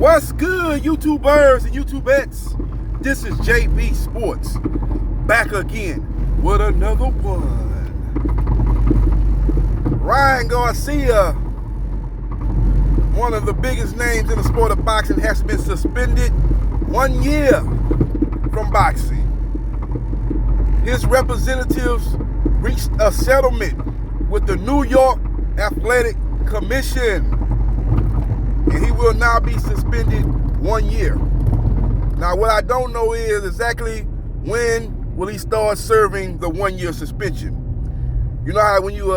What's good, YouTubers and YouTubettes? This is JB Sports, back again with another one. Ryan Garcia, one of the biggest names in the sport of boxing, has been suspended 1 year from boxing. His representatives reached a settlement with the New York Athletic Commission, and he will now be suspended 1 year. Now, what I don't know is exactly when will he start serving the 1 year suspension. You know how when you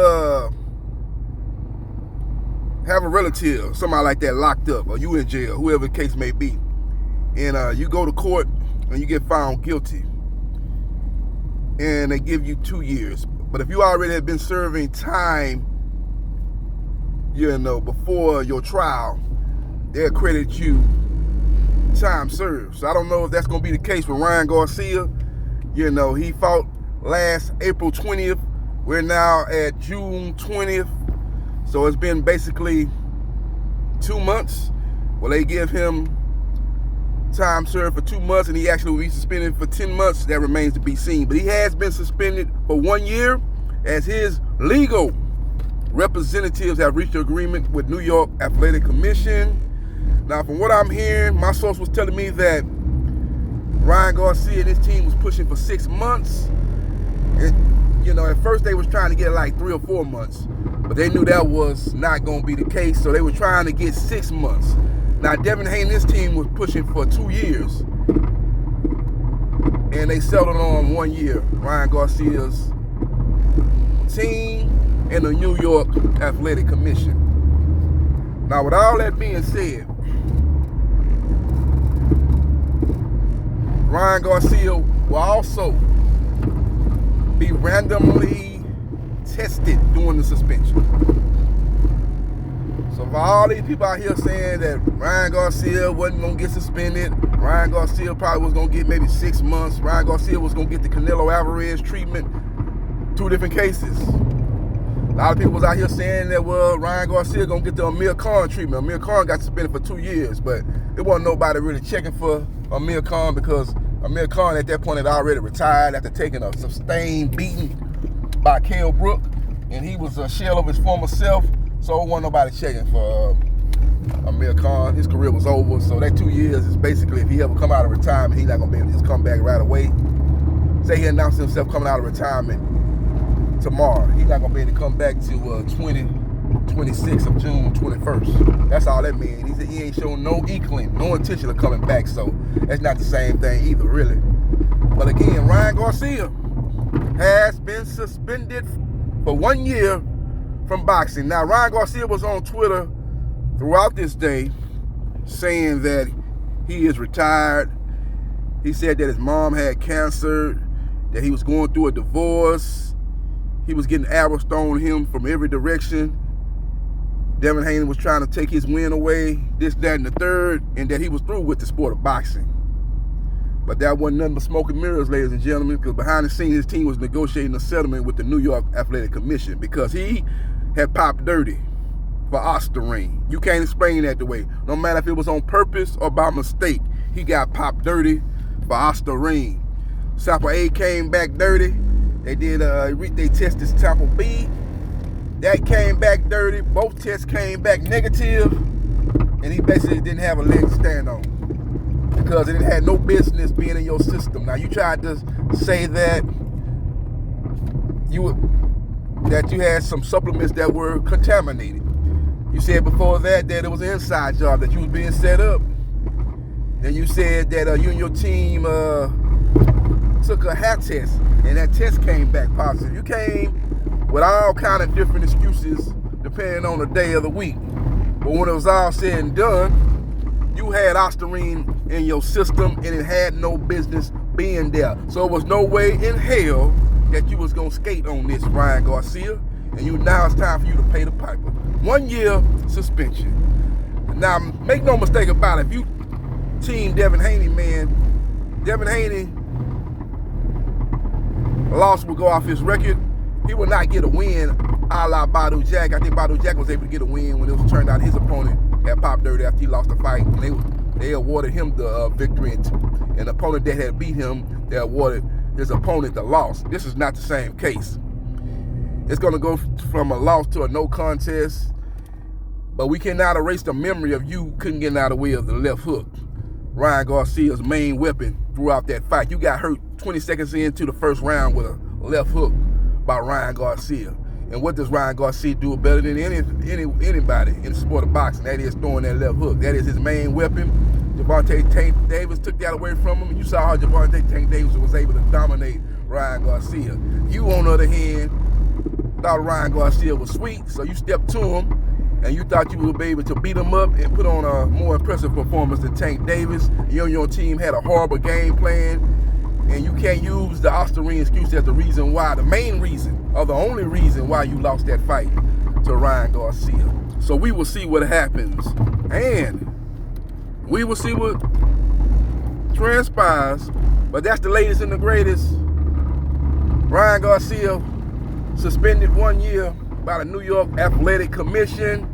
have a relative, somebody like that locked up, or you in jail, whoever the case may be, and you go to court and you get found guilty, and they give you 2 years. But if you already have been serving time, before your trial, they'll credit you time served. So I don't know if that's going to be the case with Ryan Garcia. He fought last April 20th. We're now at June 20th. So it's been basically 2 months. Well, they give him time served for 2 months, and he actually will be suspended for 10 months. That remains to be seen. But he has been suspended for 1 year as his legal representatives have reached an agreement with New York Athletic Commission. Now, from what I'm hearing, my source was telling me that Ryan Garcia and his team was pushing for 6 months. At first they was trying to get like 3 or 4 months, but they knew that was not going to be the case, so they were trying to get 6 months. Now, Devin Haney and his team was pushing for 2 years, and they settled on 1 year. Ryan Garcia's team and the New York Athletic Commission. Now, with all that being said, Ryan Garcia will also be randomly tested during the suspension. So for all these people out here saying that Ryan Garcia wasn't going to get suspended, Ryan Garcia probably was going to get maybe 6 months, Ryan Garcia was going to get the Canelo Alvarez treatment, 2 different cases. A lot of people was out here saying that, well, Ryan Garcia going to get the Amir Khan treatment. Amir Khan got suspended for 2 years, but it wasn't nobody really checking for Amir Khan because Amir Khan at that point had already retired after taking a sustained beating by Kell Brook, and he was a shell of his former self, so it wasn't nobody checking for Amir Khan. His career was over, so that 2 years is basically, if he ever come out of retirement, he's not going to be able to just come back right away. Say he announced himself coming out of retirement tomorrow, he's not going to be able to come back to 26th of June 21st. That's all that means. He said he ain't showing no inkling, no intention of coming back, so that's not the same thing either, really. But again, Ryan Garcia has been suspended for 1 year from boxing. Now, Ryan Garcia was on Twitter throughout this day saying that he is retired. He said that his mom had cancer, that he was going through a divorce. He was getting arrows thrown at him from every direction. Devin Haney was trying to take his win away, this, that, and the third, and that he was through with the sport of boxing. But that wasn't nothing but smoke and mirrors, ladies and gentlemen, because behind the scenes, his team was negotiating a settlement with the New York Athletic Commission because he had popped dirty for Osterring. You can't explain that the way. No matter if it was on purpose or by mistake, he got popped dirty for Osterring. Sample A came back dirty. They tested sample B. That came back dirty. Both tests came back negative, and he basically didn't have a leg to stand on because it had no business being in your system. Now, you tried to say that you had some supplements that were contaminated. You said before that it was an inside job, that you was being set up. Then you said that you and your team took a hat test, and that test came back positive. You came with all kind of different excuses depending on the day of the week. But when it was all said and done, you had Osterring in your system, and it had no business being there. So it was no way in hell that you was going to skate on this, Ryan Garcia. And now it's time for you to pay the piper. 1 year suspension. Now, make no mistake about it. If you team Devin Haney, man, Devin Haney loss will go off his record. He will not get a win a la Badou Jack. I think Badou Jack was able to get a win when it was turned out his opponent had popped dirty after he lost the fight. And they awarded him the victory, and an opponent that had beat him, they awarded his opponent the loss. This is not the same case. It's going to go from a loss to a no contest, but we cannot erase the memory of you couldn't get out of the way of the left hook, Ryan Garcia's main weapon throughout that fight. You got hurt 20 seconds into the first round with a left hook by Ryan Garcia. And what does Ryan Garcia do better than anybody in the sport of boxing? That is throwing that left hook. That is his main weapon. Gervonta Tank Davis took that away from him, and you saw how Gervonta Tank Davis was able to dominate Ryan Garcia. You, on the other hand, thought Ryan Garcia was sweet, so you stepped to him, and you thought you would be able to beat him up and put on a more impressive performance than Tank Davis. You and your team had a horrible game plan, and you can't use the Osterine excuse as the reason why, the main reason, or the only reason why you lost that fight to Ryan Garcia. So we will see what happens, and we will see what transpires. But that's the latest and the greatest. Ryan Garcia suspended 1 year by the New York Athletic Commission.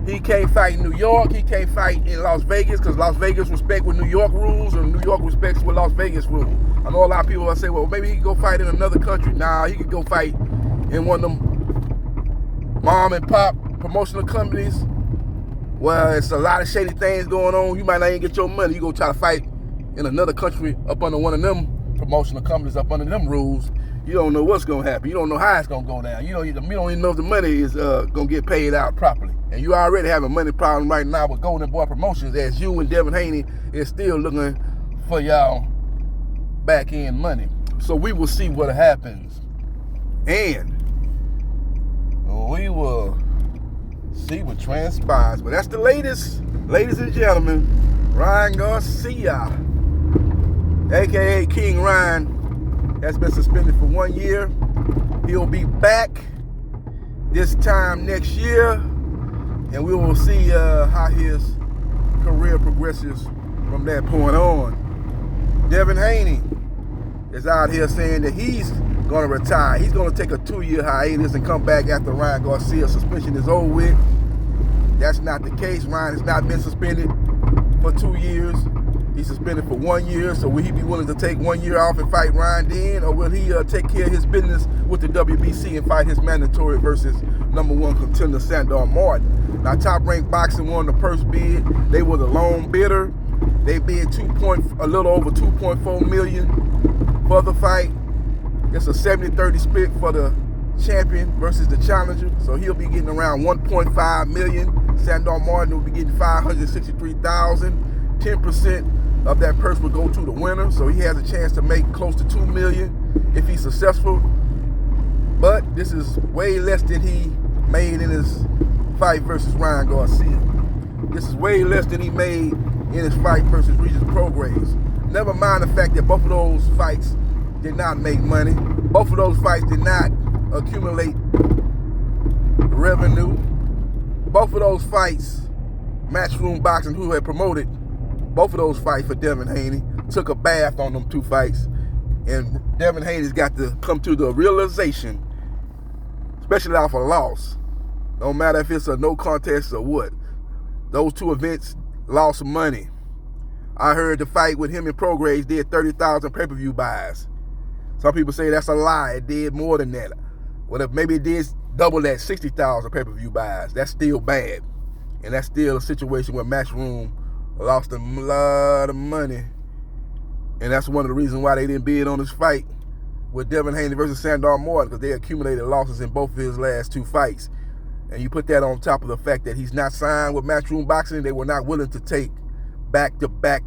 He can't fight in New York. He can't fight in Las Vegas because Las Vegas respects what New York rules, and New York respects what Las Vegas rules. I know a lot of people will say, well, maybe he could go fight in another country. Nah, he could go fight in one of them mom and pop promotional companies. Well, it's a lot of shady things going on. You might not even get your money. You go try to fight in another country up under one of them promotional companies, up under them rules. You don't know what's going to happen. You don't know how it's going to go down. You don't even know if the money is going to get paid out properly. And you already have a money problem right now with Golden Boy Promotions, as you and Devin Haney is still looking for y'all back end money. So we will see what happens. And we will see what transpires. But that's the latest, ladies and gentlemen. Ryan Garcia, a.k.a. King Ryan, has been suspended for 1 year. He'll be back this time next year, and we will see how his career progresses from that point on. Devin Haney is out here saying that he's going to retire. He's going to take a 2-year hiatus and come back after Ryan Garcia's suspension is over with. That's not the case. Ryan has not been suspended for 2 years. He's suspended for 1 year, so will he be willing to take 1 year off and fight Ryan then, or will he take care of his business with the WBC and fight his mandatory versus #1 contender Sandor Martin? Now, Top Rank Boxing won the purse bid. They were the lone bidder. They bid a little over $2.4 million for the fight. It's a 70-30 split for the champion versus the challenger, so he'll be getting around $1.5 million. Sandor Martin will be getting $563,000. 10% of that purse will go to the winner, so he has a chance to make close to $2 million if he's successful. But this is way less than he made in his fight versus Ryan Garcia. This is way less than he made in his fight versus Regis Prograis. Never mind the fact that both of those fights did not make money. Both of those fights did not accumulate revenue. Both of those fights, Matchroom Boxing, who had promoted both of those fights for Devin Haney, took a bath on them 2 fights. And Devin Haney's got to come to the realization, especially off a loss, no matter if it's a no contest or what, those 2 events lost money. I heard the fight with him and Prograis did 30,000 pay-per-view buys. Some people say that's a lie. It did more than that. Well, if maybe it did double that, 60,000 pay-per-view buys. That's still bad. And that's still a situation where Matchroom lost a lot of money. And that's one of the reasons why they didn't bid on this fight with Devin Haney versus Sandor Martin, because they accumulated losses in both of his last 2 fights. And you put that on top of the fact that he's not signed with Matchroom Boxing, they were not willing to take back-to-back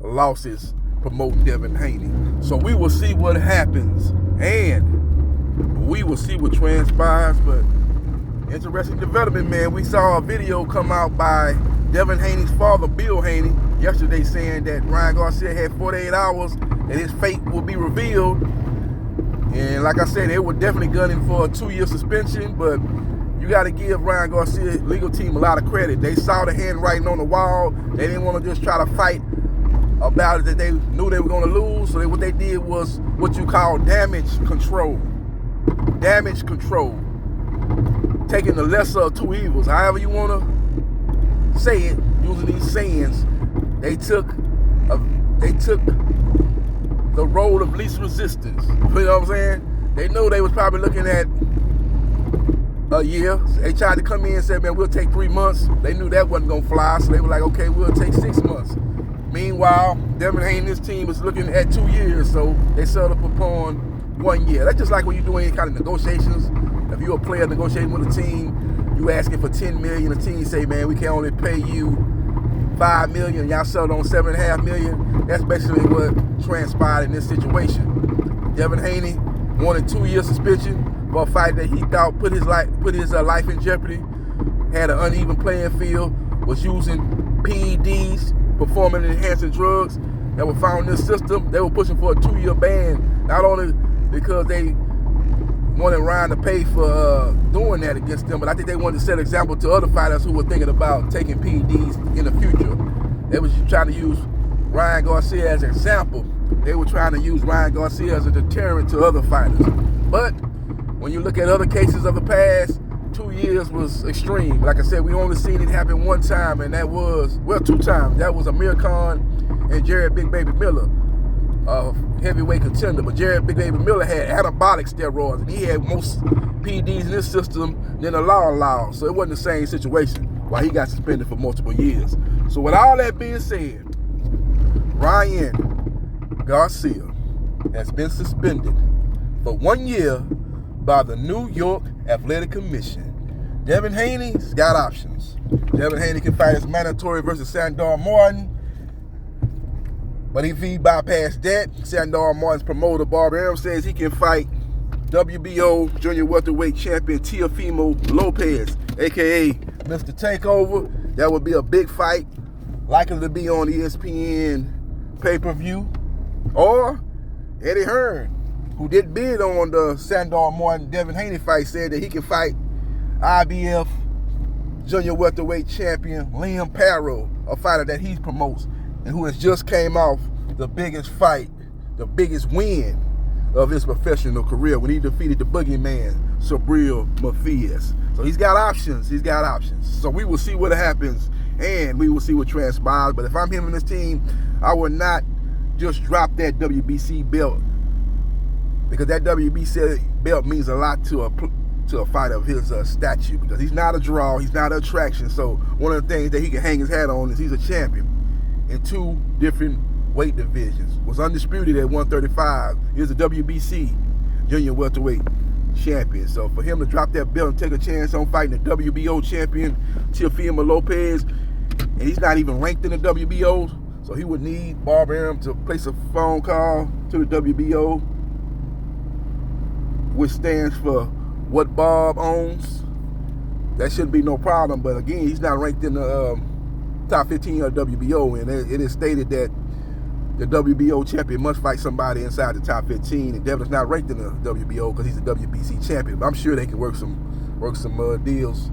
losses promoting Devin Haney. So we will see what happens, and we will see what transpires. But interesting development, man. We saw a video come out by Devin Haney's father, Bill Haney, yesterday saying that Ryan Garcia had 48 hours and his fate will be revealed. And like I said, they were definitely gunning for a 2-year suspension, but you got to give Ryan Garcia's legal team a lot of credit. They saw the handwriting on the wall. They didn't want to just try to fight about it that they knew they were going to lose. So what they did was what you call damage control. Damage control. Taking the lesser of 2 evils, however you want to say it using these sayings, they took the road of least resistance. You know what I'm saying? They know they was probably looking at a year. They tried to come in and say, man, we'll take 3 months. They knew that wasn't going to fly, so they were like, okay, we'll take 6 months. Meanwhile, Devin Haney and his team was looking at 2 years, so they settled upon 1 year. That's just like when you're doing any kind of negotiations. If you're a player negotiating with a team, you asking for $10 million, the team say, man, we can only pay you $5 million, y'all settled on $7.5 million. That's basically what transpired in this situation. Devin Haney wanted 2 year suspension for a fight that he thought put his life in jeopardy, had an uneven playing field, was using PEDs, performing enhancing drugs that were found in this system. They were pushing for a 2 year ban, not only because they wanted Ryan to pay for doing that against them, but I think they wanted to set an example to other fighters who were thinking about taking PEDs in the future. They was trying to use Ryan Garcia as an example. They were trying to use Ryan Garcia as a deterrent to other fighters. But when you look at other cases of the past, 2 years was extreme. Like I said, we only seen it happen one time, and that was, well, 2 times. That was Amir Khan and Jared Big Baby Miller, heavyweight contender. But Jared Big Baby Miller had anabolic steroids, and he had most PEDs in his system than the law allowed. So it wasn't the same situation while he got suspended for multiple years. So with all that being said, Ryan Garcia has been suspended for 1 year by the New York Athletic Commission. Devin Haney's got options. Devin Haney can fight his mandatory versus Sandor Martin. But if he bypassed that, Sandor Martin's promoter, Bob Arum, says he can fight WBO junior welterweight champion Teofimo Lopez, a.k.a. Mr. Takeover. That would be a big fight, likely to be on ESPN pay-per-view. Or Eddie Hearn, who did bid on the Sandor Martin-Devin Haney fight, said that he can fight IBF junior welterweight champion Liam Parrow, a fighter that he promotes and who has just came off the biggest fight, the biggest win of his professional career when he defeated the boogeyman, Subriel Mafias. So he's got options. He's got options. So we will see what happens, and we will see what transpires. But if I'm him and his team, I would not just drop that WBC belt, because that WBC belt means a lot to a fighter of his stature, because he's not a draw, he's not an attraction. So one of the things that he can hang his hat on is he's a champion in 2 different weight divisions. Was undisputed at 135. He's a WBC junior welterweight champion. So for him to drop that belt and take a chance on fighting the WBO champion Teofimo Lopez, and he's not even ranked in the WBO, so he would need Bob Arum to place a phone call to the WBO, which stands for what Bob owns. That shouldn't be no problem. But again, he's not ranked in the top 15 of the WBO, and it is stated that the WBO champion must fight somebody inside the top 15, and Devin's not ranked in the WBO because he's a WBC champion. But I'm sure they can work some deals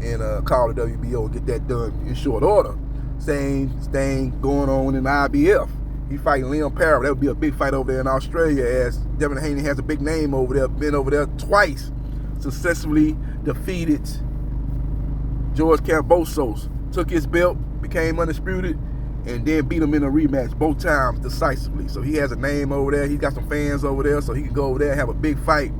and call the WBO and get that done in short order. Same thing going on in the IBF. He fighting Liam Parrow. That would be a big fight over there in Australia, as Devin Haney has a big name over there, been over there twice, successfully defeated George Kambosos, took his belt, became undisputed, and then beat him in a rematch both times decisively. So he has a name over there. He's got some fans over there, so he can go over there and have a big fight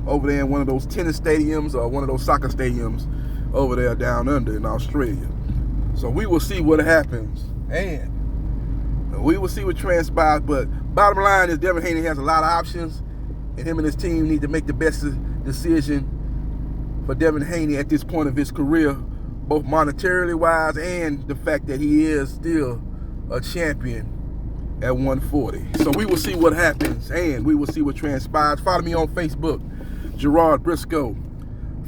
over there in one of those tennis stadiums or one of those soccer stadiums over there down under in Australia. So we will see what happens, and we will see what transpires. But bottom line is Devin Haney has a lot of options, and him and his team need to make the best decision for Devin Haney at this point of his career, both monetarily wise and the fact that he is still a champion at 140. So we will see what happens, and we will see what transpires. Follow me on Facebook, Gerard Briscoe.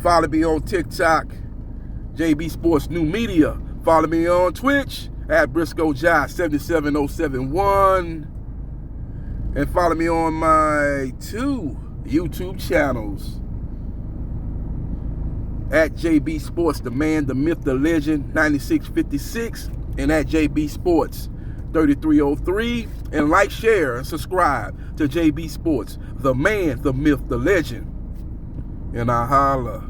Follow me on TikTok, JB Sports New Media. Follow me on Twitch at Briscoe Jai 77071. And follow me on my 2 YouTube channels, at JB Sports, the man, the myth, the legend, 9656, and at JB Sports 3303. And like, share, and subscribe to JB Sports, the man, the myth, the legend. And I holla.